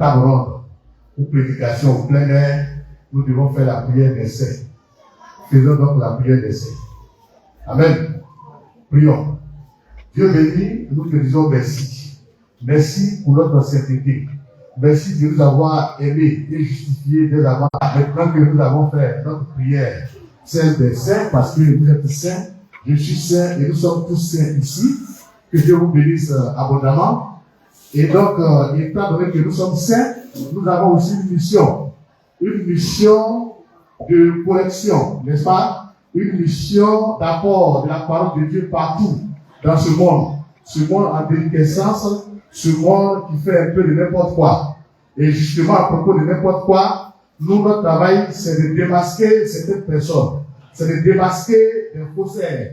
table ronde ou prédication au plein air, nous devons faire la prière d'essai. Faisons donc la prière d'essai. Amen. Prions. Dieu béni, nous te disons merci. Merci pour notre sainteté. Merci de nous avoir aimés et justifiés dès avant. Maintenant que nous avons fait notre prière, celle des saints, parce que vous êtes saints, je suis saint et nous sommes tous saints ici. Que Dieu vous bénisse abondamment. Et donc, étant donné que nous sommes saints, nous avons aussi une mission de correction, n'est-ce pas? Une mission d'apport de la parole de Dieu partout dans ce monde en déliquescence, ce monde qui fait un peu de n'importe quoi. Et justement, à propos de n'importe quoi, notre travail, c'est de démasquer certaines personnes, c'est de démasquer des faussaires.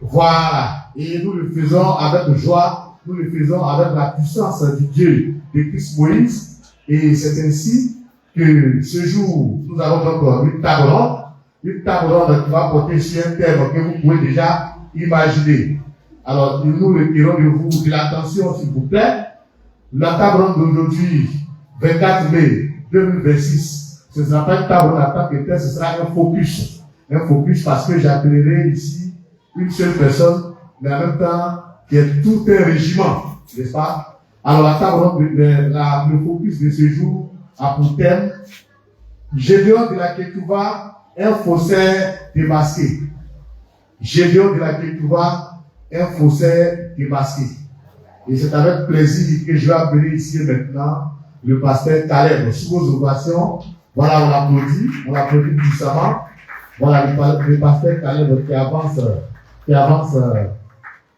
Voilà. Et nous le faisons avec joie, nous le faisons avec la puissance du Dieu de Christ Moïse. Et c'est ainsi que ce jour, nous avons donc une table ronde qui va porter sur un thème que vous pouvez déjà imaginer. Alors, nous retirons de vous de l'attention, s'il vous plaît. La table ronde d'aujourd'hui, 24 mai 2026, ce ne sera pas une table ronde en tant que telle, ce sera un focus. Un focus parce que j'appellerai ici une seule personne, mais en même temps, qui est tout un régiment, n'est-ce pas? Alors, la table ronde, le focus de ce jour a pour thème Gédéon de la Ketouva, un faussaire démasqué. Gédéon de la Ketouva, un faussaire démasqué. Et c'est avec plaisir que je vais appeler ici maintenant le pasteur Caleb. Sous vos ovations, voilà, on l'applaudit puissamment. Voilà le pasteur Caleb qui avance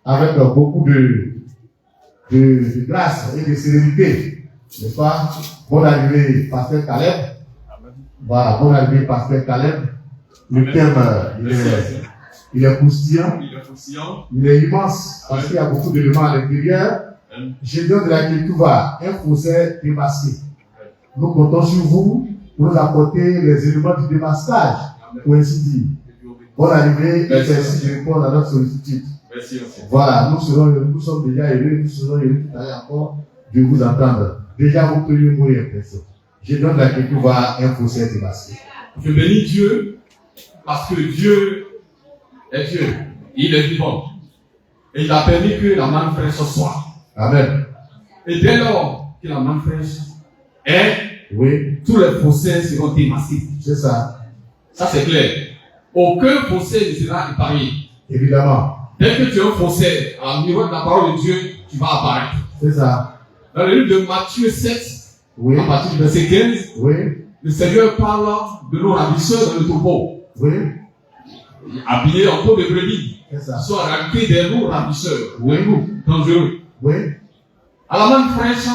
avec beaucoup de grâce et de sérénité. N'est-ce pas? Bonne arrivée, pasteur Caleb. Voilà, bonne arrivée, pasteur Caleb. Le thème, il est croustillant, il est immense, parce qu'il y a beaucoup d'éléments à l'intérieur. Gédéon de la Ketouva, un faussaire démasqué. Nous comptons sur vous pour nous apporter les éléments du démasquage, pour ainsi dire. Bonne arrivée, et merci de répondre à notre sollicitude. Voilà, nous sommes déjà élus, nous serons élus tout à l'heure encore de vous entendre. Déjà, vous pouvez mourir, personne. Gédéon de la Ketouva, un faussaire démasqué. Je bénis Dieu, parce que Dieu est Dieu, il est vivant. Et il a permis que la manne fraîche soit. Amen. Et dès lors que la manne fraîche est, oui, tous les faussaires seront démasqués. C'est ça. Ça c'est clair. Aucun faussaire ne sera épargné. Évidemment. Dès que tu es un faussaire, à niveau de la parole de Dieu, tu vas apparaître. C'est ça. Dans le livre de Matthieu 7, oui, à partir du verset 15, oui, le Seigneur parle de nos ravisseurs dans le troupeau. oui, habillés en peau de brebis. C'est ça. Ils sont en réalité des loups ravisseurs, oui, dangereux. Oui. À la main fraîche,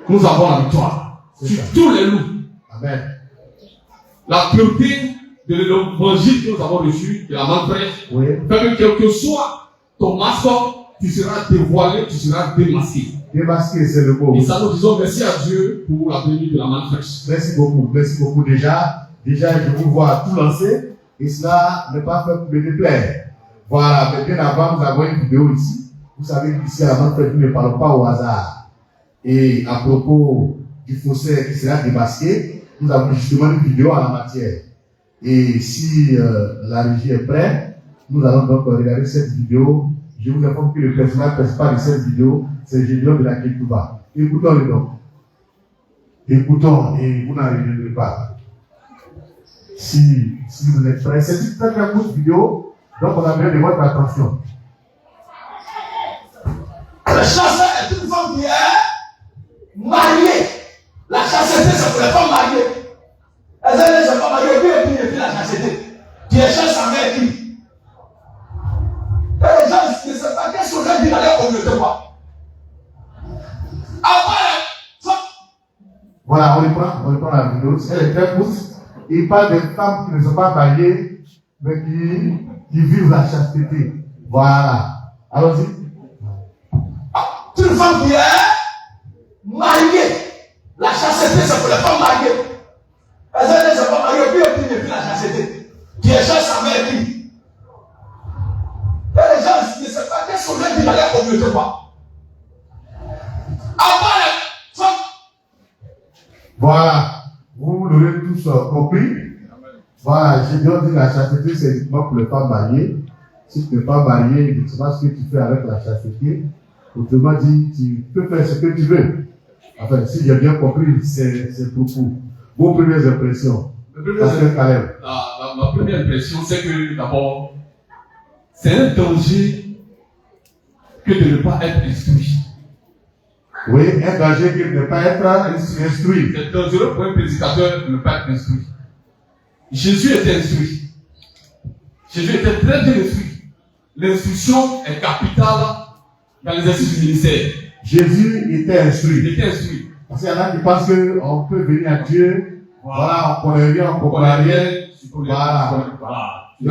nous avons la victoire sur tous les loups. Amen. La pureté de l'évangile que nous avons reçu, de la main fraîche, oui, fait que quel que soit ton masque, tu seras dévoilé, tu seras démasqué. Démasqué, c'est le mot. Et ça, nous disons merci à Dieu pour la venue de la main fraîche. Merci beaucoup déjà. Déjà, je vous vois tout lancer, et cela n'est pas fait pour me déplaire. Voilà, mais bien avant, nous avons une vidéo ici. Vous savez qu'ici, à la main fraîche, nous ne parlons pas au hasard. Et à propos du faussaire qui sera démasqué, nous avons justement une vidéo en la matière. Et si la régie est prête, nous allons donc regarder cette vidéo. Je vous informe que le personnage principal de cette vidéo, c'est Gédéon de la Ketouva. Écoutons-le donc. Écoutons et vous n'en reviendrez pas. Si vous êtes prêts, c'est une très très courte vidéo, donc on a besoin de votre attention. La chasseur est une femme qui est mariée. La chasseté, c'est pour les femmes mariées. Elles ne sont pas mariées, puis la chasseté. Qui échange sa mère qui. Et les gens ne savent pas qu'est-ce qu'on a dit dans leur communauté. Voilà, on reprend la vidéo. Elle est très courte. Il parle des femmes qui ne sont pas mariées, mais qui vivent la chasteté. Voilà. Allons-y. Une femme qui est mariée. La chasteté, c'est pour les femmes mariées. Elles ne sont pas mariées, puis la chasteté. Qui échange sa mère qui. Et les gens ne savent pas qu'est-ce qu'on a dit dans leur communauté. Avant les femmes Voilà, vous l'aurez tous compris. Voilà, j'ai bien dit la chasteté, c'est uniquement pour les femmes mariées. Si tu n'es pas marié, tu ne sais pas ce que tu fais avec la chasteté. Autrement dit, tu peux faire ce que tu veux. Enfin, si j'ai bien compris, c'est pour vous. Vos premières impressions. Ma première impression, c'est que d'abord, c'est un danger que de ne pas être instruit. Oui, un danger que de ne pas être instruit. C'est dangereux pour un prédicateur de ne pas être instruit. Jésus était instruit. Jésus était très bien instruit. L'instruction est capitale dans l'exercice du ministère. Jésus était instruit. Il était instruit. Parce qu'il y en a qui pensent qu'on peut venir à Dieu, voilà, on connaît rien, on comprend rien. Voilà. Et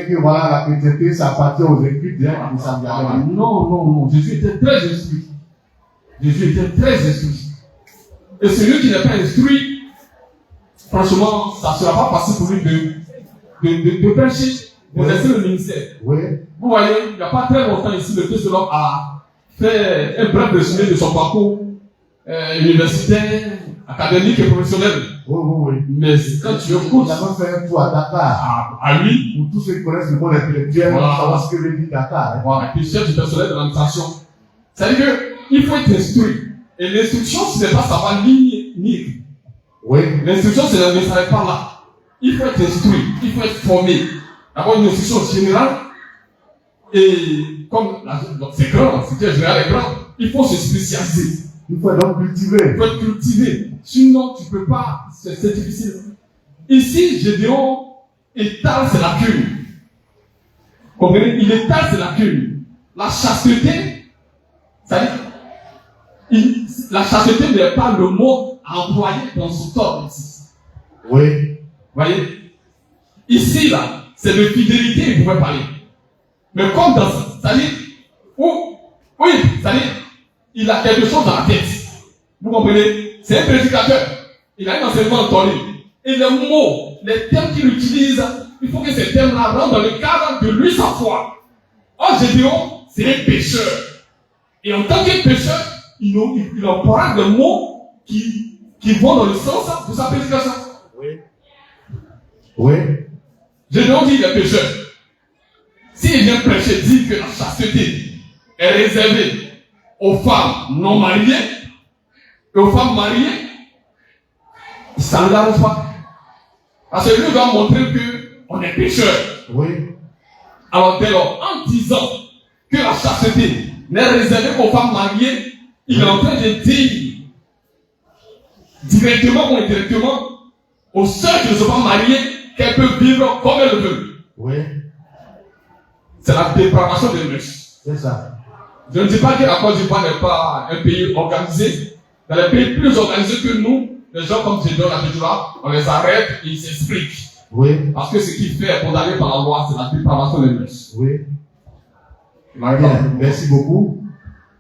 que voilà, la chrétienté, ça appartient aux écrits, hein, ça vient. Non. Jésus était très instruit. Jésus était très instruit. Et celui qui n'est pas instruit, franchement, ça ne sera pas facile pour lui de prêcher, d'exercer le ministère. Oui. Vous voyez, il n'y a pas très longtemps ici, le Fils de l'homme a fait un bref résumé de son parcours universitaire, académique et professionnel. Oui. Mais quand tu écoutes, il a même fait un tour à Dakar. À lui, pour tous ceux qui connaissent le monde intellectuel, voilà. Savoir ce que veut dire Dakar. Hein. Voilà. Et puis chef du personnel de l'administration. C'est-à-dire qu'il faut être instruit. Et l'instruction, ce n'est pas savoir lire. Oui. L'instruction, ne s'arrête pas là. Il faut être instruit, il faut être formé. D'abord une instruction générale. Et comme c'est grand, c'est général est grand, il faut se spécialiser. Il faut donc cultiver. Il faut être cultivé. Sinon, tu ne peux pas. C'est difficile. Ici, Gédéon étale ses lacunes. Comprenez? Il étale ses lacunes. La chasteté, c'est-à-dire, la chasteté n'est pas le mot employé dans son temps ici. Oui. Voyez? Ici, là, c'est de fidélité, il pouvait parler. Mais comme dans ça, c'est-à-dire, oui, c'est-à-dire, il a quelque chose dans la tête. Vous comprenez? C'est un prédicateur. Il a un enseignement entendu. Et les mots, les termes qu'il utilise, il faut que ces termes-là rentrent dans le cadre de lui, sa foi. Or, Gédéon, c'est un pécheur. Et en tant que pécheur, il emploie des mots qui vont dans le sens de sa prédication. Oui. Gédéon dit les pécheurs. S'il vient prêcher, dit que la chasteté est réservée aux femmes non mariées et aux femmes mariées, il ne s'engage pas. Parce que lui doit montrer qu'on est pécheur. Oui. Alors dès lors, en disant que la chasteté n'est réservée aux femmes mariées, il est en train de dire directement ou indirectement aux sœurs qui ne sont pas mariées qu'elles peuvent vivre comme elles veulent. Oui. C'est la dépravation des mœurs. C'est ça. Je ne dis pas que la Côte d'Ivoire n'est pas un pays organisé. Dans les pays plus organisés que nous, les gens comme Gédéon l'a dit là, on les arrête et ils s'expliquent. Oui. Parce que ce qui fait est condamné par la loi, c'est la dépravation des mœurs. Oui. Bien. Merci beaucoup.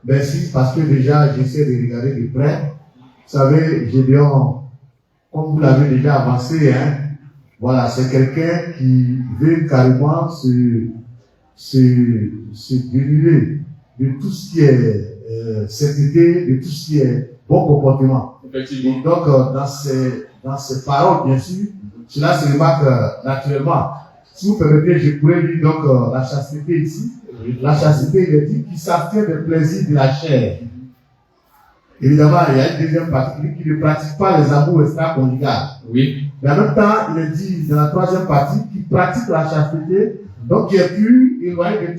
Merci parce que déjà j'essaie de regarder de près. Vous savez, Gédéon, comme vous l'avez déjà avancé, hein, voilà, c'est quelqu'un qui veut carrément se dénuder de tout ce qui est sainteté, de tout ce qui est bon comportement. Effectivement. Et donc, dans ces paroles, bien sûr, cela se remarque naturellement. Si vous permettez, je pourrais lire donc la chasteté ici. La chasteté, il est dit qu'il s'abstient des plaisirs de la chair. Évidemment, il y a une deuxième partie qui ne pratique pas les amours extra-conjugales. Oui. Mais en même temps, il est dit dans la troisième partie qu'il pratique la chasteté, donc qui est pu éloigné de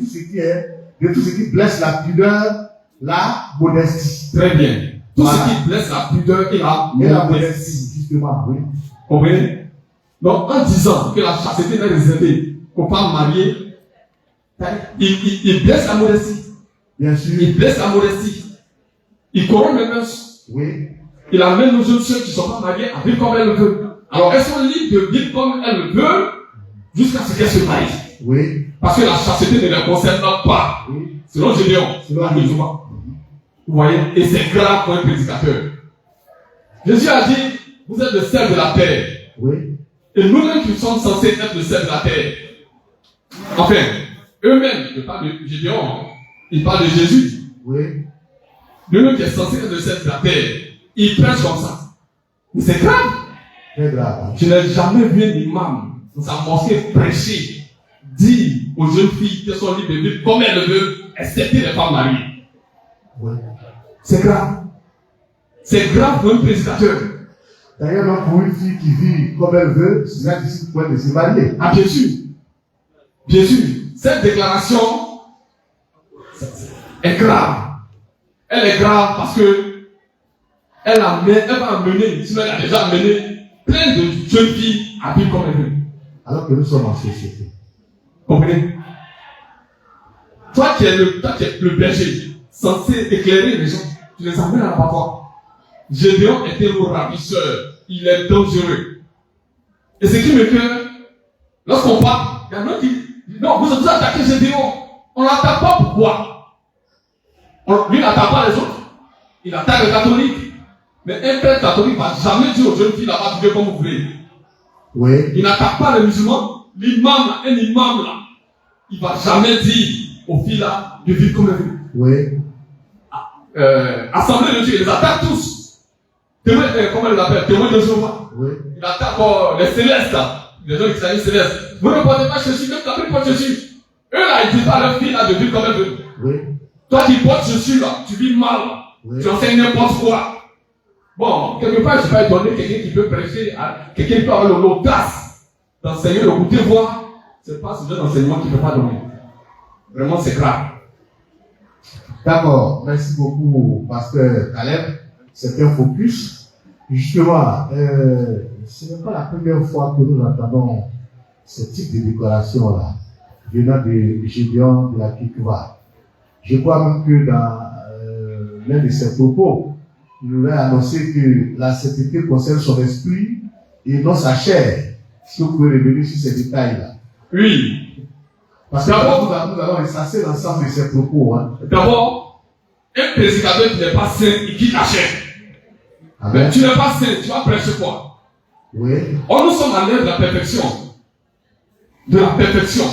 tout ce qui blesse la pudeur, la modestie. Très bien. Tout Voilà. ce qui blesse la pudeur et la modestie. Justement, oui. Comprenez? Donc, en disant que la chasteté n'est réservée qu'aux femmes mariées, il blesse la modestie. Bien sûr. Il blesse la modestie. Il corrompt les mœurs. Oui. Il amène nos jeunes sœurs qui ne sont pas mariées à vivre comme elles le veulent. Alors, elles sont libres de vivre comme elles le veulent jusqu'à ce qu'elles se marient. Oui. Parce que la chasteté ne les concerne pas. Oui. Selon Gédéon. Selon Gédéon. Vous voyez? Et c'est grave pour un prédicateur. Jésus a dit, vous êtes le sel de la terre. Oui. Et nous-mêmes qui sommes censés être le sel de la terre. Enfin, eux-mêmes, je parle de Gédéon, ils parlent de Jésus. Oui. Nous-mêmes qui sommes censés être le sel de la terre. il prêche comme ça. Mais c'est grave. Très grave. Je n'ai jamais vu un imam dans sa mosquée prêcher, dire aux jeunes filles qu'elles sont libres de vivre comme elles veulent, excepté les femmes mariées. Oui. C'est grave. C'est grave pour un prédicateur. D'ailleurs, même pour une fille qui vit comme elle veut, c'est là difficile pour elle de se marier. Ah, bien sûr. Bien sûr. Cette déclaration est grave. Elle est grave parce que elle va amener, sinon elle a déjà amené plein de jeunes filles à vivre comme elles veulent. Alors que nous sommes en société. Comprenez? Toi qui es le berger, censé éclairer les gens, tu les amènes à l'abattoir. Gédéon était le ravisseur. Il est dangereux. Et ce qui me fait, lorsqu'on parle, il y en a qui disent, non, vous attaquez Gédéon. On ne l'attaque pas, pourquoi? Lui n'attaque pas les autres. Il attaque les catholiques. Mais un père catholique ne va jamais dire aux jeunes filles là-bas, vivez comme vous voulez. Oui. Il n'attaque pas les musulmans. L'imam, un imam là, il ne va jamais dire aux filles là de vivre comme elles veulent. Oui. Assemblée de Dieu, ils les attaquent tous. Témoin, comment ils l'appellent? Témoin de Jéhovah. Oui. Il attaque les célestes là. Les gens qui s'appellent célestes. Vous ne portez pas Jésus, même quand ils portent Jésus. Eux là, ils disent pas à leurs filles là de vivre comme elles veulent. Oui. Toi qui portes Jésus là, tu vis mal là. Oui. Tu enseignes n'importe quoi. Bon, quelque part, je ne suis pas étonné quelqu'un qui peut prêcher, quelqu'un qui peut avoir l'audace d'enseigner le goûter voir. C'est pas ce genre d'enseignement qu'il ne peut pas donner. Vraiment, c'est grave. D'accord. Merci beaucoup, Pasteur Caleb. C'est un focus. Justement, ce n'est pas la première fois que nous entendons ce type de déclaration-là, venant de Gédéon de la Kikuva. Je crois même que dans l'un de ses propos, il nous a annoncé que la sainteté concerne son esprit et non sa chair. Est-ce que vous pouvez revenir sur ces détails-là? Oui. Parce que d'abord, nous allons ressasser l'ensemble de ses propos. Hein. D'abord, un prédicateur qui n'est pas saint, il quitte la chair. Amen. Mais tu n'es pas saint, tu vas prêcher quoi? Oui. Or, nous sommes à l'ère de la perfection. De la perfection.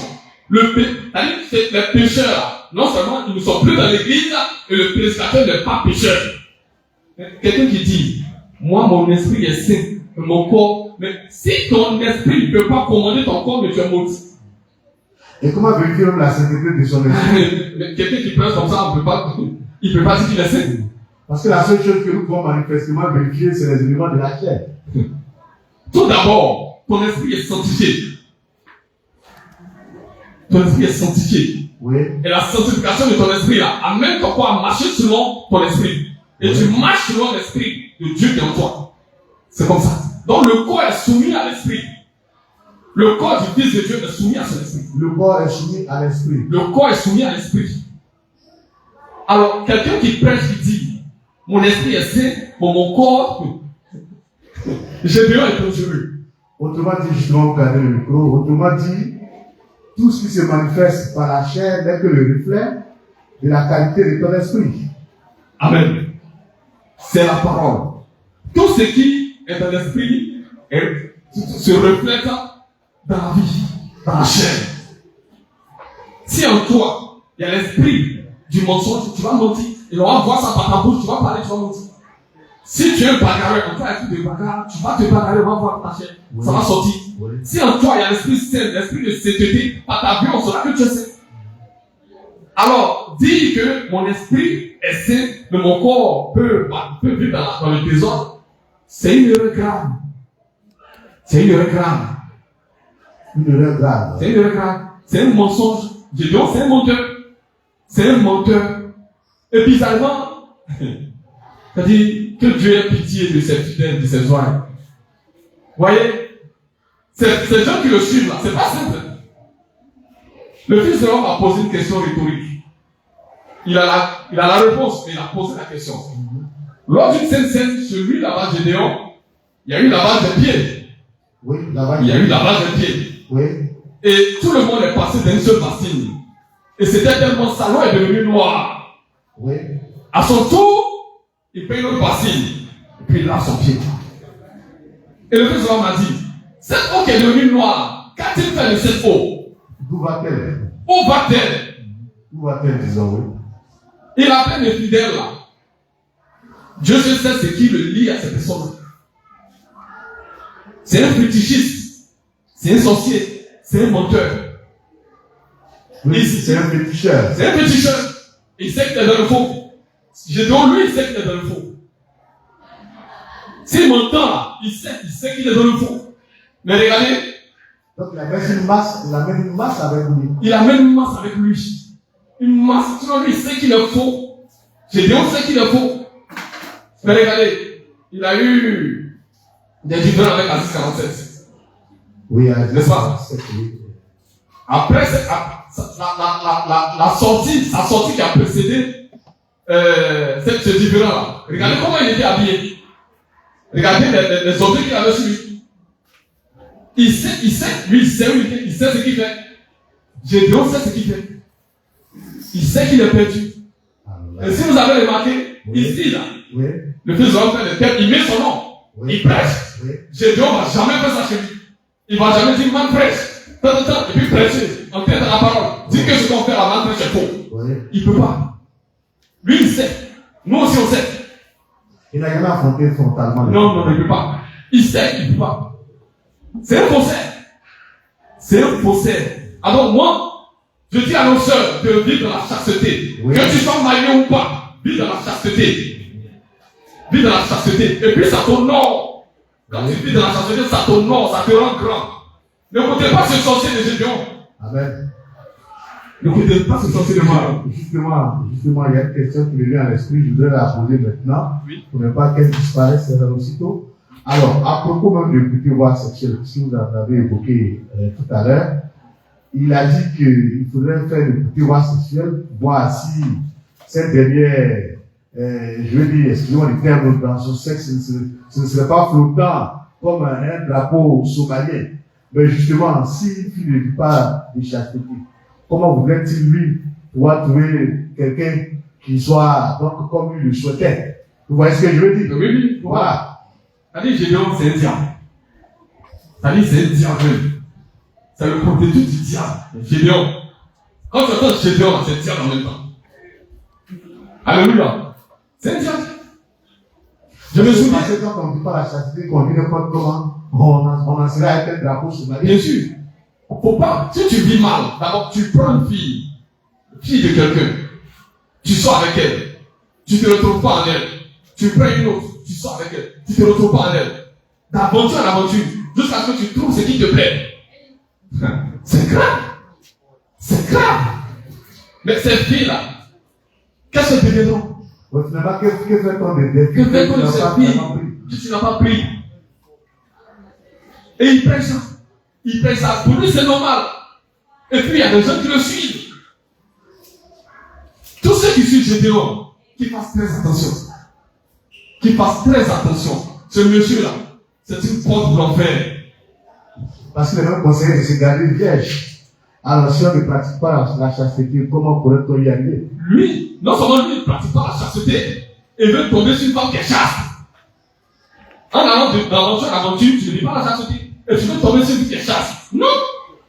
C'est-à-dire que les pécheurs, non seulement ils ne sont plus dans l'église, et le prédicateur n'est pas pécheur. Quelqu'un qui dit, moi mon esprit est saint, mon corps, mais si ton esprit ne peut pas commander ton corps, mais tu es maudit. Et comment vérifier même la sainteté de son esprit? Quelqu'un qui prêche comme ça, il ne peut pas dire qu'il est saint. Parce que la seule chose que nous pouvons manifestement vérifier, c'est les éléments de la chair. Tout d'abord, ton esprit est sanctifié. Ton esprit est sanctifié. Oui. Et la sanctification de ton esprit là, amène ton corps à marcher selon ton esprit. Et oui. tu marches selon l'esprit de Dieu qui est en toi. C'est comme ça. Donc le corps est soumis à l'esprit. Le corps du Fils de Dieu est soumis à son esprit. Le corps est soumis à l'esprit. Le corps est soumis à l'esprit. Alors, quelqu'un qui prêche, qui dit, mon esprit est saint, mon corps, Gédéon est dangereux. Autrement dit, justement, vous gardez le micro, autrement dit, tout ce qui se manifeste par la chair n'est que le reflet de la qualité de ton esprit. Amen. C'est la parole. Tout ce qui est dans l'esprit se reflète dans la vie, dans la chair. Si en toi, il y a l'esprit du mensonge, tu vas mentir. Et on va voir ça par ta bouche, tu vas parler, tu vas mentir. Si tu es un bagarreur, en toi, il y a tout de bagarre, tu vas te bagarrer, on va voir ta chair. Oui. Ça va sortir. Oui. Si en toi, il y a l'esprit saint, l'esprit de sainteté, par ta vie, on saura que tu es saint. Alors, dire que mon esprit est saint, mais mon corps peut vivre dans le désordre, c'est une erreur grave. C'est une erreur grave. Une erreur grave. C'est une erreur grave. C'est un mensonge. Gédéon, c'est un menteur. C'est un menteur. Et bizarrement, c'est-à-dire que Dieu ait pitié de ses fidèles, de ses oies. Vous voyez, ces gens qui le suivent là, c'est pas simple. Le fils de l'homme a posé une question rhétorique. Il a la réponse, mais il a posé la question. Lors d'une scène, celui là-bas, Gédéon, il y a eu lavage des pieds. Oui, lavage. Il y a eu lavage des pieds. Oui. Et tout le monde est passé d'une seule bassine. Et c'était tellement sale, l'eau est devenue noire. Oui. À son tour, il paye une autre bassine. Et puis il lave son pied. Et le fils de l'homme a dit, cette eau qui est devenue noire, qu'a-t-il fait de cette eau? D'où va-t-elle? Où va-t-elle? Où va-t-elle, disons, oui. Il appelle les fidèles là. Dieu seul sait ce qui le lie à cette personne. C'est un fétichiste, c'est un sorcier, c'est un menteur. Oui, c'est un féticheur. C'est un féticheur. Il sait que tu es dans le faux. Gédéon, lui, il sait qu'il est dans le faux. S'il m'entend là, il sait qu'il est dans le faux. Mais regardez. Donc il amène une masse avec lui. Il amène une masse avec lui. Une masse, sinon lui, il sait qu'il est faux. Gédéon sait qu'il est faux. Mais regardez, il a eu des différends avec Aziz 47. Oui, n'est-ce pas? Après, sa sortie qui a précédé ce différend-là. Regardez comment il était habillé. Regardez les objets qu'il avait sur lui. Il sait où il est, il sait ce qu'il fait. Gédéon sait ce qu'il fait. Il sait qu'il est perdu. Et si vous avez remarqué, ici, là, le fils de l'homme fait le terme, il met son nom. Il prêche. Gédéon ne va jamais faire ça chez lui. Il ne va jamais dire, man prêche. Et puis prêcher, entrer dans la parole. Dire que ce qu'on fait à man prêche est faux. Il ne peut pas. Lui, il sait. Nous aussi, on sait. Il n'a jamais affronté frontalement. Non, il ne peut pas. Il sait, il ne peut pas. C'est un faussaire. C'est un faussaire. Alors moi, je dis à nos sœurs de vivre dans la chasteté. Que tu sois marié ou pas, vis dans la chasteté. Vis dans la chasteté. Et puis ça t'honore. Quand tu vis dans la chasteté, ça t'honore, ça te rend grand. N'écoutez pas ce sorcier de Gédéon. Amen. N'écoutez pas ce sorcier de Gédéon. Justement, il y a une question qui me vient à l'esprit, je voudrais la poser maintenant. Oui. Pour ne pas qu'elle disparaisse aussitôt. Alors, à propos même de pouvoir sexuel, si vous en avez évoqué tout à l'heure, il a dit qu'il faudrait faire le pouvoir sexuel, voir si cette dernière, je veux dire, excusez-moi le terme, dans son sexe, ce ne serait pas flottant comme un drapeau somalien. Mais justement, s'il ne vit pas de chasteté, comment voudrait-il lui pouvoir trouver quelqu'un qui soit donc comme lui le souhaitait? Vous voyez ce que je veux dire? Oui. Voilà. C'est-à-dire Gédéon, c'est un diable. C'est-à-dire c'est un diable. C'est le protégé du diable. Gédéon. Quand tu entends Gédéon, c'est un diable en même temps. Alléluia. C'est un diable. Je me souviens. Parce que quand on ne dit pas la chasteté, qu'on dit n'importe comment, on en serait avec un drapeau somalien. Bien sûr. Faut pas. Si tu vis mal, d'abord tu prends une fille de quelqu'un, tu sors avec elle, tu te retrouves pas en elle, tu prends une autre, tu sors avec elle, tu te retrouves pas en elle. D'aventure en aventure, jusqu'à ce que tu trouves ce qui te plaît. C'est grave. C'est grave. Mais cette fille-là, qu'est-ce qu'elle deviendra? Finalement, que fait-on de Que fait-on de cette fille que tu n'as pas pris? Et il prêche ça. Il prêche ça. Pour lui, c'est normal. Et puis, il y a des gens qui le suivent. Tous ceux qui suivent Gédéon, qui fassent très attention. Qui fassent très attention. Ce monsieur-là, c'est une porte de l'enfer. Parce que le même conseil, c'est se garder vierge. Alors, si on ne pratique pas la chasteté, comment pourrait-on y arriver? Lui, non seulement lui ne pratique pas la chasteté, il veut tomber sur une femme qui est chaste. En allant d'aventure en aventure, tu ne vis pas la chasteté. Et tu veux tomber sur une fille qui est chaste. Non!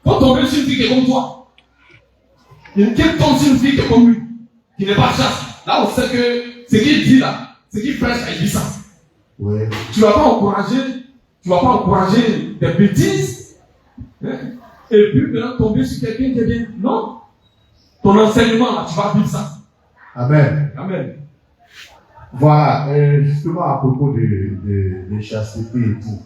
Faut tomber sur une fille qui est comme toi. Il tombe sur une fille qui est comme lui, qui n'est pas chaste. Là, on sait que ce qu'il dit là, ce qu'il prêche, il dit ça. Oui. Tu ne vas pas encourager des bêtises, hein? Et puis maintenant tomber sur quelqu'un qui est bien. Non. Ton enseignement là, tu vas vivre ça. Amen. Amen. Voilà, justement à propos de chasteté et tout,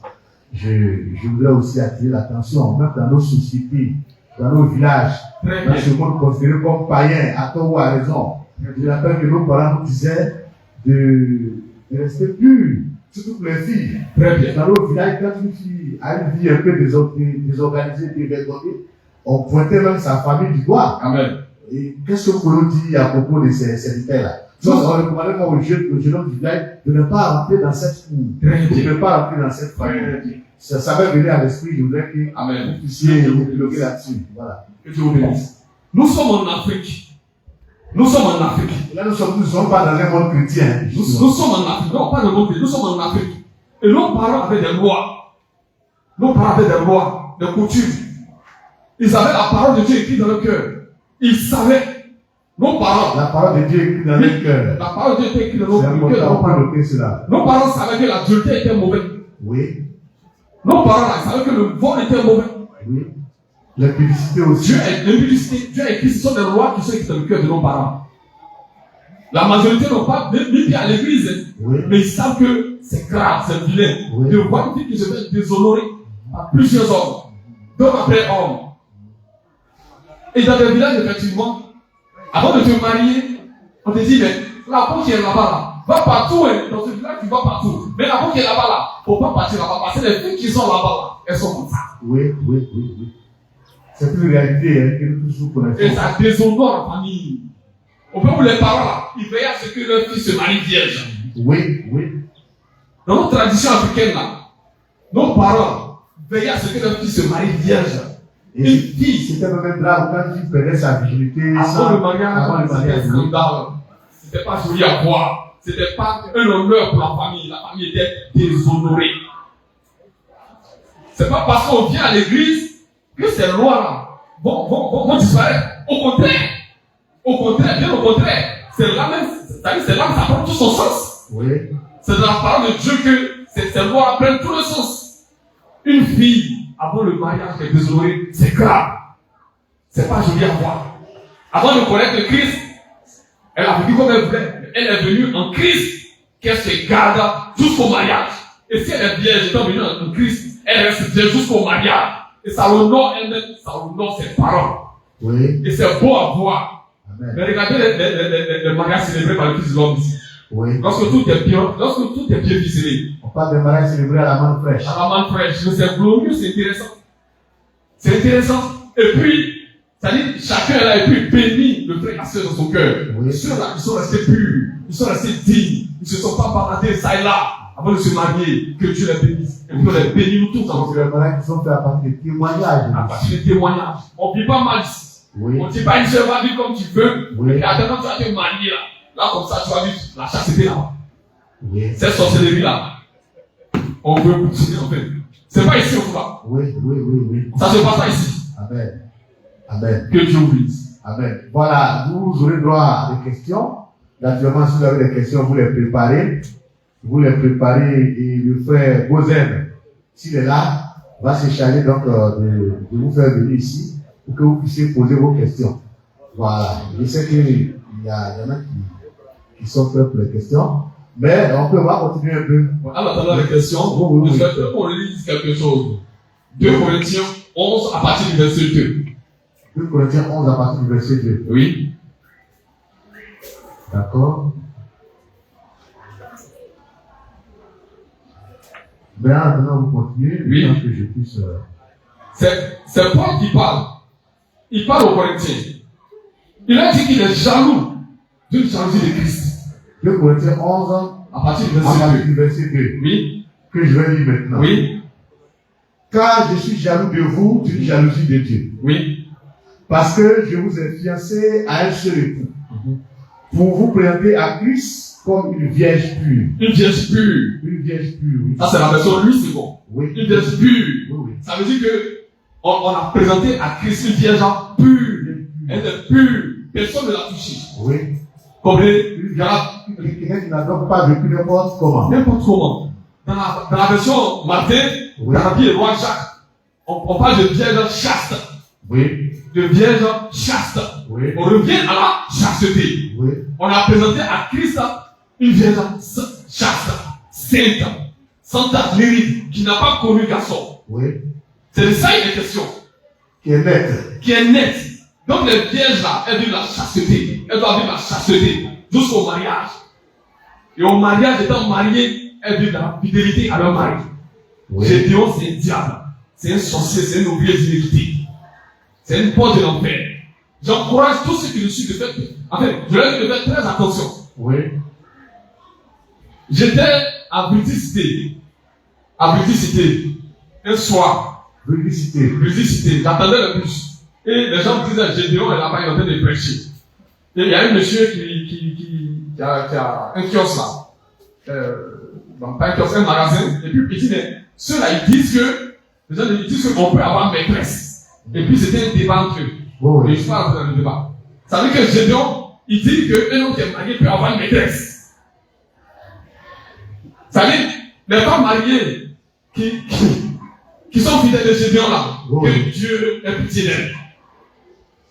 je voudrais aussi attirer l'attention, même dans nos sociétés, dans nos villages, dans ce monde considéré comme païen, à tort ou à raison. Je rappelle que nos parents nous disaient de rester purs, surtout pour les filles. Très bien. Dans nos villages, quand une fille a une vie un peu désorganisée, désordonnée, on pointait même sa famille du doigt. Amen. Et qu'est-ce que vous pouvez nous dire à propos de ces détails-là? Donc, on recommandait aux jeunes homme du village de ne pas rentrer dans cette cour, de ne pas rentrer dans cette famille. Ça va venir à l'esprit, je voudrais que vous puissiez épiloguer là-dessus. Voilà. Que Dieu vous bénisse. Nous sommes en Afrique. Nous sommes en Afrique. Et là, nous ne sommes pas dans un monde chrétien. Nous sommes en Afrique. Non, pas dans le monde chrétien. Nous sommes en Afrique. Et nos parents avaient des lois. Nos parents avaient des lois, des coutumes. Ils avaient la parole de Dieu écrite dans le cœur. Ils savaient Nos parents, La parole de Dieu est écrite dans les cœurs. la parole de Dieu était écrite dans C'est nos cœurs. important pour noter cela. Nos parents savaient que l'adultère était mauvais. Oui, Nos parents là, savaient que le vol était mauvais. oui. La publicité aussi. Dieu a écrit, ce sont des lois qui sont écrites dans le cœur de nos parents. La majorité n'ont pas mis pied à l'église, Oui. mais ils savent que c'est grave, c'est vilain. Oui. De voir une fille qui se fait déshonorer par plusieurs hommes, d'homme après homme. Et dans les villages, effectivement, avant de te marier, on te dit, mais la peau qui est là-bas, là, va partout, hein. Dans ce village, tu vas partout. Mais la peau qui est là-bas, là, faut pas partir là-bas, parce que les filles qui sont là-bas, là, elles sont comme ça. Oui, oui, oui, oui. C'est une réalité hein, que nous toujours connaissons. Et ça déshonore la famille. Au peu où les parents, là, ils veillent à ce que leur fils se marie vierge. Oui, oui. Dans notre tradition africaine, là, nos parents veillaient à ce que leur fils se marie vierge. Et Une fille, c'était même grave quand il perdait sa virginité. avant le mariage, avant le c'était un mariage. scandale. C'était pas joli à voir. C'était pas un honneur pour la famille. La famille était déshonorée. C'est pas parce qu'on vient à l'église que ces lois-là vont disparaître. Au contraire, bien au contraire. C'est là même, c'est là que ça prend tout son sens. Oui, C'est dans la parole de Dieu que ces lois prennent tout le sens. Une fille, avant le mariage, qui est déshonorée, c'est grave. C'est pas joli à voir. Avant de connaître le Christ, elle a vécu comme elle voulait. Mais elle est venue en Christ, qu'elle se garde jusqu'au mariage. Et si elle est vierge étant venue en Christ, elle reste vierge jusqu'au mariage. Et ça honore elle-même, ça honore ses parents. oui. Et c'est beau à voir. Amen. Mais regardez les mariages célébrés par le Fils de l'homme ici. Oui. Lorsque tout est bien ficelé, On parle de mariage célébré à la main fraîche. à la main fraîche, mais c'est glorieux, c'est intéressant. C'est intéressant. Et puis, c'est-à-dire, chacun là est puis béni le frère et la soeur dans son cœur. Oui. Ceux-là, ils sont restés purs, ils sont restés dignes, ils ne se sont pas baladés ça et là avant de se marier. Que Dieu les bénisse. Et nous les bénissons tous dans Donc, notre les cœur. mariages qui sont faits à partir de témoignages. À partir des témoignages. On ne vit pas mal ici. Oui. On ne dit pas une seule va vivre comme tu veux. Oui. Et attends, tu vas te marier là. Là, comme ça, tu vas vivre la chasteté là. Oui. Cette sorcellerie là. On veut continuer en fait. C'est pas ici, on ne pas. Oui, oui, oui, oui. Ça se passe pas ici. Amen. Amen. Que Dieu vous bénisse. Amen. Voilà, vous aurez droit à des questions. Naturellement, si vous avez des questions, vous les préparez. Vous les préparez et le frère Gozen, s'il est là, va se charger donc de vous faire venir ici pour que vous puissiez poser vos questions. Voilà. Je sais qu'il y en a qui sont prêts pour les questions. Mais on peut voir continuer un peu. En attendant les questions, Oui, oui, je oui. vais qu'on lise quelque chose. 2 Corinthiens 11 à partir du verset 2. 2 Corinthiens 11 à partir du verset 2. Oui. D'accord. Ben, maintenant, vous continuez. Oui. Tant que je puisse. C'est Paul qui parle. Il parle aux Corinthiens. Il a dit qu'il est jaloux d'une jalousie de Christ. 2 Corinthiens 11 À partir du à partir verset 2. du verset 2. Oui. Que je vais lire maintenant. Oui. Car je suis jaloux de vous d'une jalousie de Dieu. Oui. Parce que je vous ai fiancé à un seul époux. Pour vous présenter à Christ comme une vierge pure. Une vierge pure. Une vierge pure, oui. Ça, c'est la version lui, c'est bon. Oui. Une vierge pure. Oui, oui. Ça veut dire que on a présenté à Christ une vierge pure. Elle est pure. Personne ne l'a touchée. Oui. Comprenez? Une vierge quelqu'un qui n'a donc pas vécu n'importe comment. N'importe comment. Dans la version Martin, Oui. dans la Bible roi Jacques, on parle de vierge chaste. Oui. De vierge chaste. Oui. On revient à la chasteté. Oui. On a présenté à Christ une vierge chaste, sainte, sans tache lyrique, qui n'a pas connu garçon. Oui. C'est de ça il est question. Qui est net. Qui est nette. Donc les vierges là, elles vivent la chasteté. Elles doivent vivre la chasteté jusqu'au mariage. Et au mariage, étant mariées, elles vivent la fidélité à leur mari. Oui. Gédéon, c'est un diable. C'est un sorcier, c'est un ouvrier d'iniquité. C'est une porte de l'enfer. J'encourage tous ceux qui le suivent de faire. En fait, je leur dis de faire très attention. Oui. J'étais à British-Cité. Un soir. Publicité. British-Cité. J'attendais le bus. Et les gens me disaient, Gédéon est là-bas, il est en train de prêcher. Et il y a un monsieur qui a un kiosque là. Donc, pas un kiosque, un magasin. Et puis, il dit, mais ceux-là, ils disent qu'on peut avoir maîtresse. Et puis, c'était un débat entre eux. Oui, Mais oui. je parle dans le débat. Ça veut dire que Gédéon il dit qu'un homme qui est marié peut avoir une maîtresse. C'est-à-dire, les femmes mariées qui sont fidèles de Gédéon là, que Dieu ait pitié d'elles.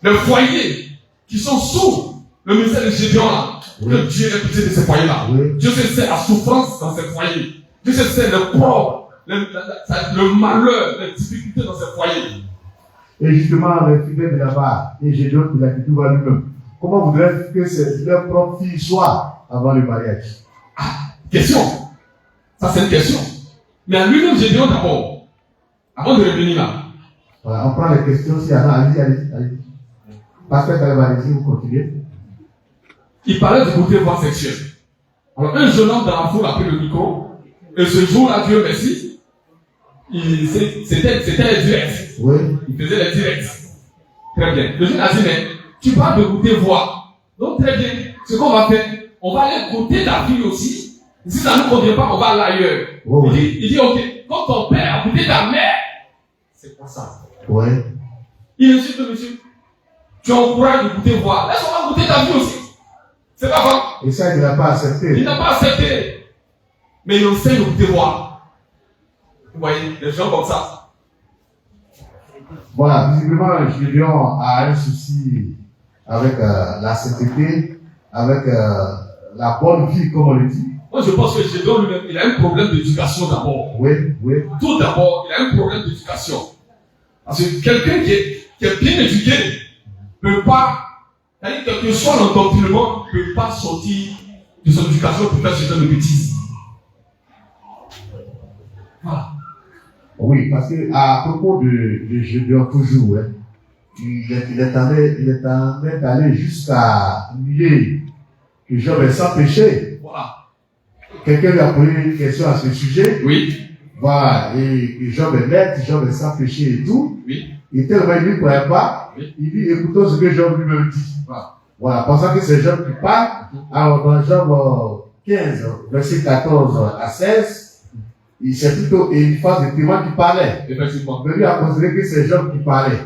Les foyers qui sont sous le ministère de Gédéon là, que Dieu ait pitié de ces foyers là. Dieu sait la souffrance dans ces foyers. Dieu sait le pauvre, le malheur, les difficultés dans ces foyers. Et justement, les fidèles de là-bas, et Gédéon qui l'a dit tout à lui-même. Comment voudrait que leur propre fille soit avant le mariage? Question. Ça, c'est une question. Mais à lui-même, Gédéon d'abord, avant de revenir là. Voilà, on prend les questions. Si allez-y. Pasteur allez-y, vous continuez. Il parlait du côté voie sexuelle. Alors, un jeune homme dans la foule a pris le micro, et ce jour-là, Dieu merci, c'était les directs. Oui. Il faisait les directs. Très bien. Le jeune a dit, mais tu parles de goûter voix. Donc, très bien. Ce qu'on va faire, on va aller goûter ta fille aussi. Si ça ne nous convient pas, on va aller ailleurs. Oh, il dit, ok, quand ton père a goûté ta mère, c'est pas ça. Oui. Il insulte le monsieur. Tu encourages de goûter voix. Laisse-moi goûter ta fille aussi. C'est pas vrai. Et ça, il n'a pas accepté. Il n'a pas accepté. Mais il enseigne de goûter voix. Vous voyez, les gens comme ça. Voilà, visiblement, Gédéon a un souci avec la sainteté, avec la bonne vie, comme on le dit. Moi, je pense que Gédéon lui-même, il a un problème d'éducation d'abord. Oui. Tout d'abord, il a un problème d'éducation. Parce que quelqu'un qui est bien éduqué ne peut pas, c'est-à-dire quel que soit l'endoctrinement, ne peut pas sortir de son éducation pour faire ce genre de bêtises. Voilà. Oui, parce que à propos de Gédéon toujours, hein, il est en train d'aller jusqu'à nier que Job est sans péché. Voilà. Quelqu'un lui a posé une question à ce sujet. Oui. Voilà, et Job est net, Job est sans péché et tout. Oui. Et tellement il ne croyait pas, Oui. il dit écoutons ce que Job lui-même dit. Voilà, pensant que c'est Job qui parle. Alors dans Job 15, verset 14 à 16, c'est plutôt une phase de témoin qui parlait. Effectivement. Mais lui a considéré que c'est Job qui parlait.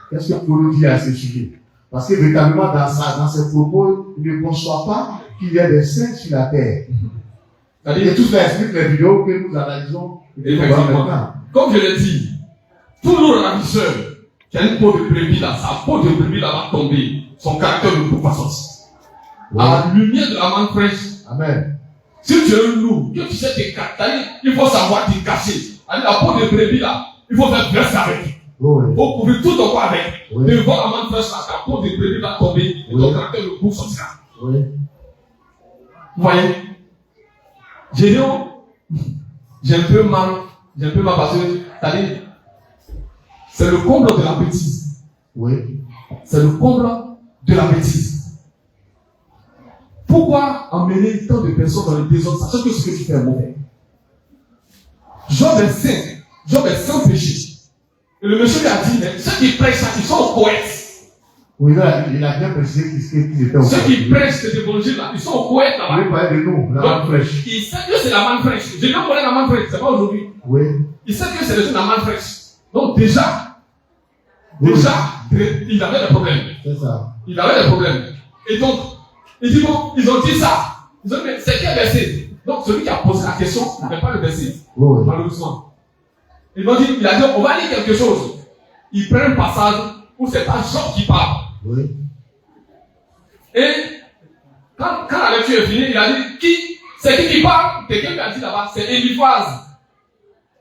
Qu'est-ce que vous nous dire à ce sujet? Parce que véritablement dans ses propos, il ne conçoit pas qu'il y ait des saints sur la terre. Et tout ça explique les vidéos que nous analysons. Effectivement. Comme je l'ai dit, toujours la ravisseur qui a une peau de brebis là, sa peau de brebis là va tomber, son caractère ne peut pas sortir. À la lumière de la main fraîche. Amen. Si tu es un loup, que tu sais te cacher, il faut savoir te cacher. Avec la peau de brebis là, il faut faire verser avec. Il faut couvrir tout ton corps avec. Devant la main fraîche là, ta peau de brebis va tomber et ton caractère ne peut sortir. Oui. Vous voyez? Gédéon, j'ai un peu mal parce que, c'est-à-dire, c'est le comble de la bêtise. Oui. C'est le comble de la bêtise. Pourquoi emmener tant de personnes dans le désordre, sachant que ce que tu fais est mauvais? Job est saint, Job est sans péché. Et le monsieur lui a dit, mais ceux qui prêchent ça, ils sont poètes. Oui, là, il a bien précisé qu'ils étaient au Ceux qui prêchent cet évangile là, ils sont au poète là-bas. Il parlait de nous, la manne fraîche. Il sait que c'est la manne fraîche. Je viens connaître la manne fraîche, c'est pas aujourd'hui. Oui. Il sait que c'est la manne fraîche. Donc déjà, il avait des problèmes. C'est ça. Il avait des problèmes. Et donc, il dit bon, ils ont dit ça. Ils ont dit, mais c'est quel verset? Donc celui qui a posé la question n'avait pas le verset. Oui. Malheureusement. Il a dit, on va lire quelque chose. Il prend un passage où c'est pas Job qui parle. Oui. Et quand la lecture est finie, il a dit c'est qui parle? Quelqu'un lui a dit là-bas, c'est Eliphaz.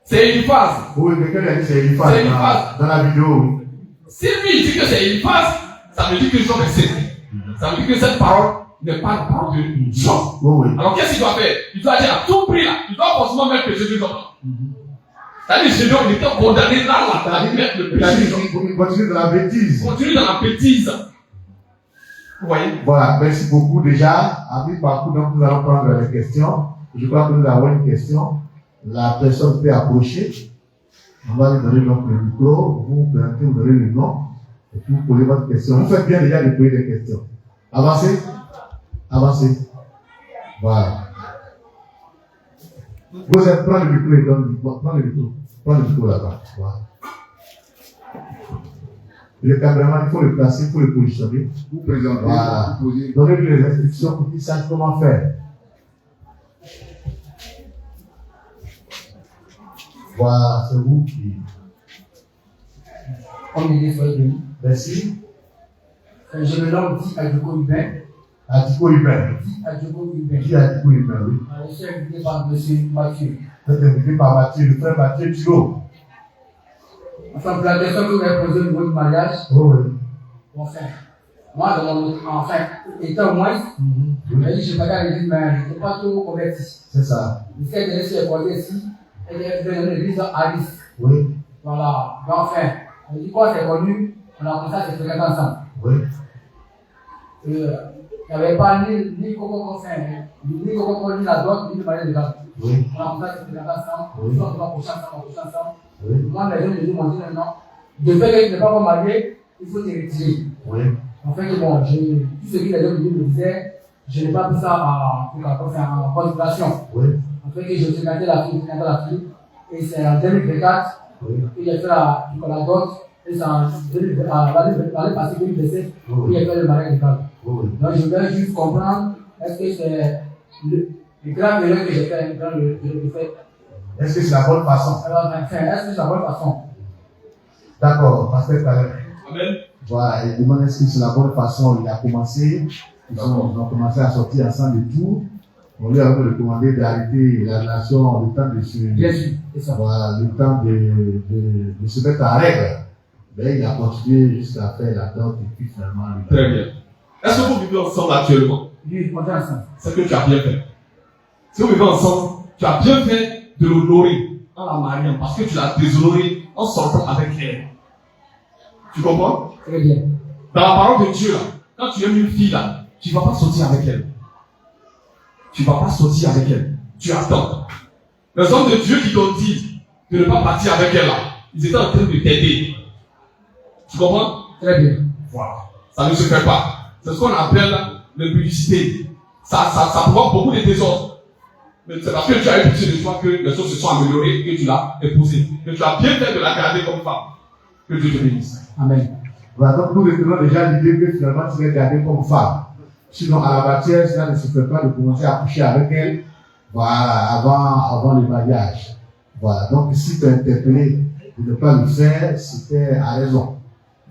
C'est Eliphaz. Oui, quelqu'un lui a dit c'est Eliphaz dans la vidéo. Si lui il dit que c'est Eliphaz, ça veut dire que Job est saint. Ça veut dire que cette parole n'est pas la parole de Job. Oui. Alors qu'est-ce qu'il doit faire? Il doit dire à tout prix là, il doit forcément mettre le péché de Job. C'est-à-dire que Gédéon il était condamné là, à mettre le péché de Job. Il continue dans la bêtise. Continue dans la bêtise. Vous voyez? Voilà, merci beaucoup déjà. À mi-parcours, donc nous allons prendre les questions. Je crois que nous avons une question. La personne peut approcher. On va lui donner donc le micro. Vous vous présentez, vous donnez le nom. Et puis vous posez votre question. Vous faites bien déjà de poser des questions. Avancez. Avancez. Voilà. Vous êtes, prends le micro et donne le micro. Prends le micro. Prends le micro là-bas. Voilà. Le caméraman, il faut le placer, il faut le positionner. Vous présentez, Voilà. vous posez. Donnez-lui les instructions pour qu'il sache comment faire. Voilà, c'est vous qui. Comme il est soyez béni. Merci. Je me nomme Di Adjoko Hubert. Atiko Hubert. Di Adjoko Hubert. Qui a Atiko Hubert, oui. Je suis invité par M. Mathieu. Vous êtes invité par Mathieu, le frère Mathieu Thilo. Enfin, pour la question que vous avez posée au niveau du mariage, Oh, oui. enfin, moi, étant moins, je me dis, je ne vais pas aller à l'église, mais je n'étais pas trop converti. C'est ça. Je sais que je suis posé ici, et je vais dans l'église à Alice. Oui. Voilà. Mais enfin, je dis quoi, c'est connu, on a commencé à se fréquenter ensemble. Oui. Il n'y avait pas ni Coco ni la drogue, ni le mariage de l'âme. Oui. On a commencé à se fréquenter ensemble, Oui. on va coucher ensemble. Oui. Moi, les jeunes m'ont dit non, de fait que tu n'es pas marié, il faut te retirer. Oui. En fait, bon, tout ce que les jeunes me disaient, je n'ai pas pris ça en considération. Oui. En fait, que je fréquentais la fille, et c'est en 2024 Oui. que j'ai fait la dot, et c'est en 2024, l'année passée, 2017, que j'ai fait le mariage de calme. Oui. Donc, je voulais juste comprendre, est-ce que c'est le grand erreur que j'ai fait, le grand erreur que j'ai fait. Est-ce que c'est la bonne façon? Alors, enfin, est-ce que c'est la bonne façon? D'accord, pasteur Caleb. Amen. Voilà, il demande est-ce que c'est la bonne façon. Il a commencé, ils ont commencé à sortir ensemble et tout. On lui a recommandé d'arrêter la relation, le temps de se, Bien sûr, c'est ça. voilà, le temps de se mettre en règle. Mais il a continué jusqu'à faire la dot et puis finalement. Très bien. Est-ce que vous vivez ensemble actuellement? Oui, on est ensemble. C'est que tu as bien fait. Si vous vivez ensemble, tu as bien fait de l'honorer en la mariant parce que tu l'as déshonoré en sortant avec elle. Tu comprends? Très bien. Dans la parole de Dieu, là, quand tu aimes une fille, là, tu ne vas pas sortir avec elle. Tu ne vas pas sortir avec elle. Tu attends. Les hommes de Dieu qui t'ont dit de ne pas partir avec elle, là, ils étaient en train de t'aider. Tu comprends? Très bien. Voilà. Ça ne se fait pas. C'est ce qu'on appelle l'impudicité. Ça provoque beaucoup de désordre. Mais c'est parce que tu as eu pitié de toi que les choses se sont améliorées, que tu l'as épousée, que tu as bien fait de la garder comme femme. Que Dieu te bénisse. Amen. Voilà, donc nous retenons déjà l'idée que finalement tu l'as gardée comme femme. Sinon, à la matière, cela ne se fait pas de commencer à coucher avec elle, voilà, avant le mariage. Voilà, donc si tu as interpellé de ne pas le faire, c'était à raison.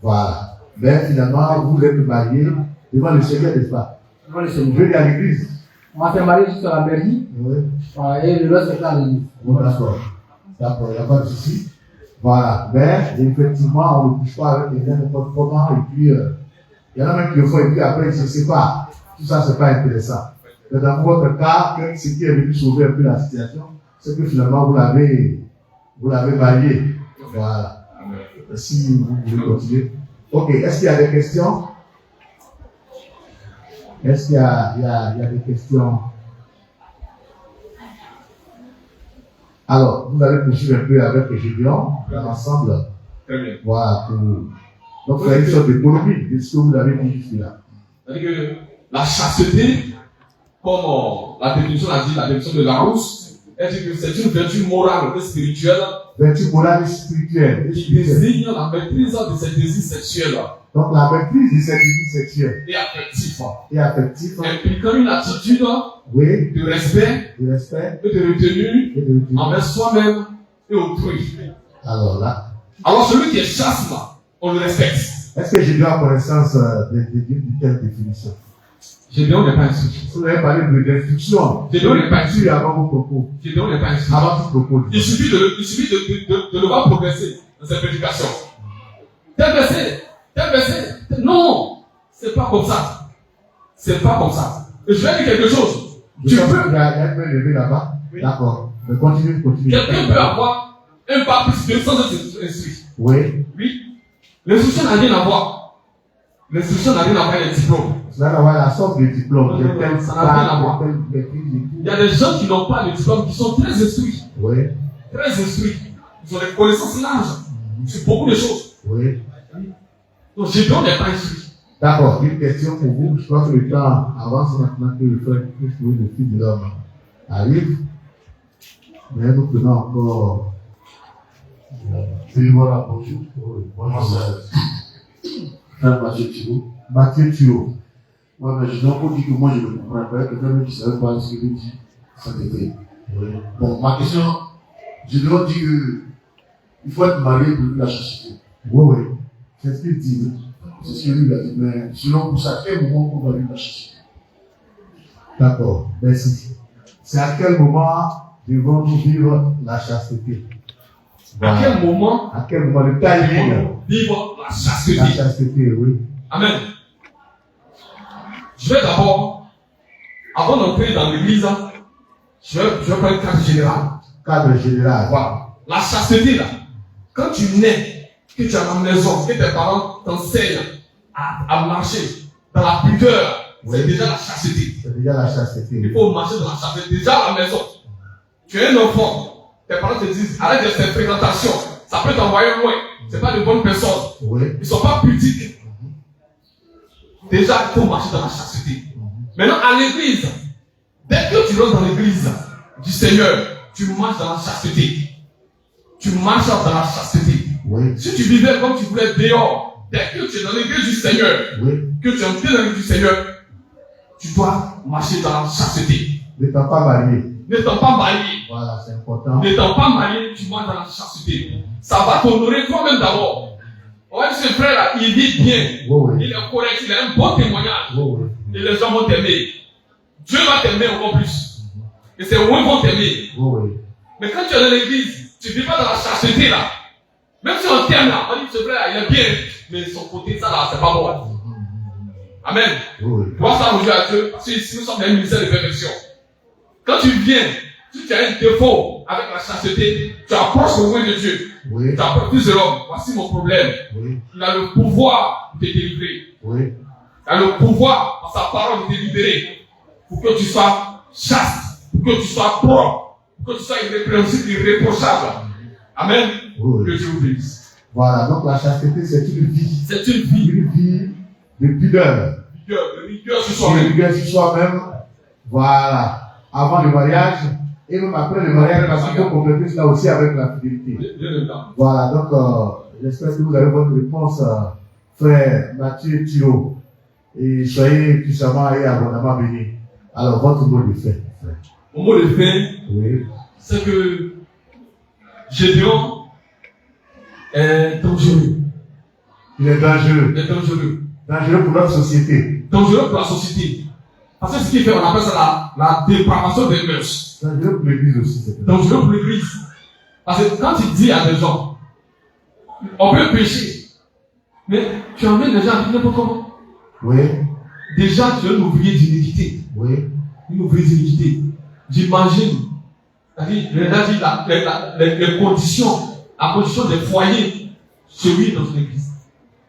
Voilà. Mais finalement, vous êtes mariés devant le Seigneur, n'est-ce pas? Devant le Je Seigneur. vais à l'église. On s'est marié jusqu'à la mairie, Oui. et le reste c'est à l'église. Bon, d'accord. D'accord, il n'y a pas de souci. Voilà. Mais, effectivement, on ne couche pas avec quelqu'un n'importe comment, et puis, il y en a même qui le font, et puis après, ils se séparent. Tout ça, c'est pas intéressant. Mais dans votre cas, ce qui est venu sauver un peu la situation, c'est que finalement, vous l'avez marié. Voilà. Si vous voulez continuer. Ok, est-ce qu'il y a des questions? Est-ce qu'il y a des questions? Alors, vous allez poursuivre un peu avec Gédéon, dans l'ensemble. Très bien. Voilà. Donc, c'est une sorte d'économie de ce que vous avez dit jusque-là. C'est-à-dire que la chasteté, comme la définition a dit, la définition de Larousse, elle dit que c'est une vertu morale et spirituelle Vertu morale et spirituelle. qui désigne la maîtrise de ses désirs sexuels Donc, la maîtrise de cette vie sexuelle et affectifs, et affective, impliquant une attitude oui, de respect de respect et de retenue et de retenue. envers soi-même et autrui. Alors là, Alors celui qui est chaste, là, on le respecte. est-ce que j'ai bien connaissance d'une telle définition? Gédéon n'est pas instruit. Vous avez parlé d'instruction. Gédéon n'est pas instruit. Avant vos propos. Gédéon n'est pas instruit. Avant tout propos. Il suffit de le voir progresser dans sa prédication. Tel verset. Non, c'est pas comme ça. C'est pas comme ça. Et je vais dire quelque chose. Je pense qu'il y a un peu levé là-bas. Oui. D'accord. Mais continue. Quelqu'un peut avoir un pas plus de sans être instruit. Oui. Oui. L'instruction n'a rien à voir. L'instruction n'a rien à voir avec les diplômes. Cela doit avoir la sorte de diplôme. Non, non, non, ça n'a rien à voir. Il y a des gens qui n'ont pas de diplôme, qui sont très instruits. Oui. Très instruits. Ils ont des connaissances larges sur beaucoup de choses. Oui. Donc Gédéon n'est pas instruit. D'accord. Une question pour vous. Je crois que le temps avance maintenant que le frère Christ, le Fils de l'homme, arrive. Mais nous prenons encore. Oui, voilà, bonjour. Bonjour. Frère Mathieu Thio. Mathieu Thio. Ouais, mais je dois vous dire que moi je ne comprends pas. Quelqu'un qui ne savait pas ce qu'il dit, ça t'était. Oui. Bon, ma question, je dois dire qu'il faut être marié pour la chasteté. Oui, oui. C'est ce qu'il dit. C'est ce qu'il lui a dit. Mais sinon, pour ça, quel moment on va vivre la chasteté? D'accord, merci. C'est à quel moment devons-nous vivre la chasteté? À quel moment À quel moment le timing? vivre la La chasteté? chasteté, oui. Amen. Je vais d'abord, avant d'entrer dans l'église, je vais prendre un cadre général. Cadre général. Voilà. La chasteté, là, quand tu nais, que tu es à la maison, que tes parents t'enseignent à marcher dans la pudeur, c'est déjà la chasteté. C'est déjà la chasteté. Il faut marcher dans la chasteté, déjà à la maison. Tu es un enfant, tes parents te disent, arrête de cette fréquentation, ça peut t'envoyer loin. C'est pas de bonnes personnes. Oui. Ils ne sont pas pudiques. Déjà, il faut marcher dans la chasteté. Maintenant, à l'église, dès que tu rentres dans l'église du Seigneur, tu marches dans la chasteté. Tu marches dans la chasteté. Oui. Si tu vivais comme tu voulais dehors, dès que tu es dans l'église du Seigneur, Oui. que tu es entré dans l'église du Seigneur, tu dois marcher dans la chasteté. N'étant pas marié. N'étant pas marié, Voilà, c'est important. n'étant pas marié, tu marches dans la chasteté. Ça va t'honorer toi-même d'abord. Ouais, ce frère là, il vit bien. Oui, oui. Il est correct, il a un bon témoignage. Oui, oui. Et les gens vont t'aimer. Dieu va t'aimer encore plus. Et c'est eux qui vont t'aimer. Oui, oui. Mais quand tu es dans l'église, tu ne vis pas dans la chasteté là. Même si on t'aime là, on dit ce frère là, il est bien. Mais son côté, ça là, c'est pas bon. Amen. Oui, oui. Vois ça aujourd'hui à Dieu. Parce que ici, nous sommes dans un ministère de perfection. Quand tu viens, si tu as un défaut avec la chasteté, tu approches le loin de Dieu. Oui. Tu approches plus de l'homme. Voici mon problème. Oui. Il a le pouvoir de te délivrer. Oui. Il a le pouvoir, par sa parole, de te libérer. Pour que tu sois chaste. Pour que tu sois propre. Pour que tu sois irrépréhensible, irréprochable. Amen. Oui. Que Dieu vous bénisse. Voilà, donc la chasteté, c'est une vie. C'est une vie. Une vie de pudeur. De rigueur sur Une soi-même. rigueur sur soi-même. Voilà. Avant le mariage et même après le mariage, parce qu'il faut compléter cela aussi avec la fidélité. Voilà, donc j'espère que vous avez votre réponse, frère Mathieu Thio. Et soyez puissamment et abondamment bénis. Alors, votre mot de fait, frère. Mon mot de fin, Oui. c'est que Gédéon est dangereux. Il est dangereux. Il est dangereux. Dangereux pour notre société. Dangereux pour la société. Parce que ce qui fait, on appelle ça la dépravation des mœurs. Dangereux pour l'église aussi, c'est vrai. Dangereux pour l'église. Parce que quand tu dis à des gens, on peut pécher, mais tu emmènes les gens à vivre n'importe comment. Oui. Déjà, tu es un ouvrier d'iniquité. Oui. Une ouvrier d'iniquité. J'imagine, les conditions, la condition des foyers, celui dans une église.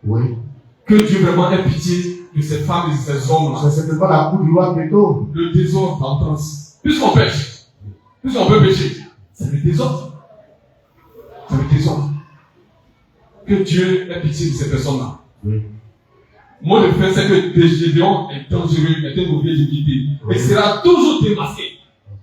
Oui. Que Dieu vraiment ait pitié de ces femmes et de ces hommes-là. C'est certainement la cour du roi plutôt. Le désordre en France. Puisqu'on pêche, puisqu'on peut pêcher, c'est le désordre. C'est le désordre. Que Dieu ait pitié de ces personnes-là. Oui. Moi, le fait, c'est que Gédéon est dangereux, est un mauvais d'iniquité. Et sera toujours démasqué.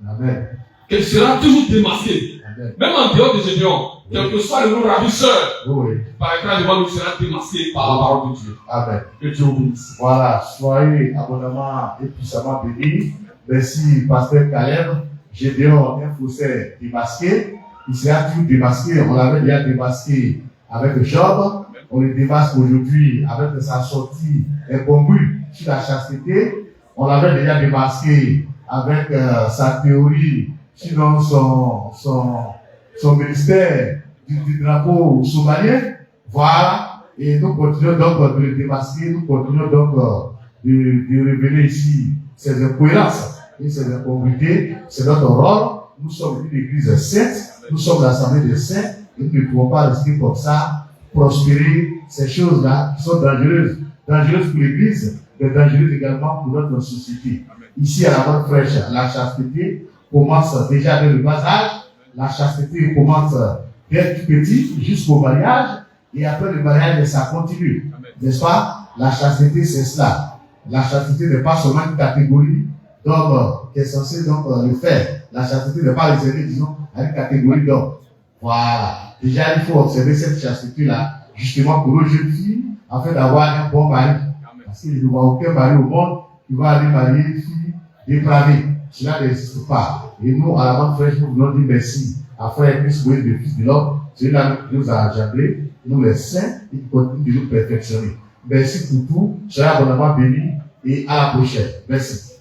Amen. Il sera toujours démasqué. Amen. Même en dehors de Gédéon, quel que soit le nom ravisseur, Oui. paraîtra devant nous, sera démasqué par la parole de Dieu. Amen. Que Dieu vous bénisse. Voilà, soyez abondamment et puissamment bénis. Merci, pasteur Caleb. Gédéon, un faussaire démasqué. Il sera toujours démasqué. On l'avait déjà démasqué avec Job. On le démasque aujourd'hui avec sa sortie incongrue sur la chasteté. On l'avait déjà démasqué avec sa théorie sur son ministère du drapeau somalien. Voilà. Et nous continuons donc de le démasquer. Nous continuons donc de révéler ici ces incohérences et ces incongruités. C'est notre rôle. Nous sommes une église sainte. Nous sommes l'assemblée des saints. Et nous ne pouvons pas rester comme ça, prospérer ces choses-là qui sont dangereuses. Dangereuses pour l'église, mais dangereuses également pour notre société. Ici, à la bonne fraîche, la chasteté commence déjà dès le bas âge. La chasteté commence dès tout petit jusqu'au mariage. Et après le mariage, ça continue. N'est-ce pas? La chasteté, c'est cela. La chasteté n'est pas seulement une catégorie d'hommes qui est censé donc le faire. La chasteté n'est pas réservée, disons, à une catégorie d'hommes. Voilà. Déjà, il faut observer cette chasteté-là, justement pour nos jeunes filles, afin d'avoir un bon mari. Parce qu'il ne voit aucun mari au monde qui va aller marier une fille dépravée. Cela n'existe pas. Et nous, à la bande fraîche, nous voulons dire merci à Frère Christ, le Fils de l'homme, celui-là qui nous a appelés, nous les saints, et qui continue de nous perfectionner. Merci pour tout. Soyez abondamment bénis et à la prochaine. Merci.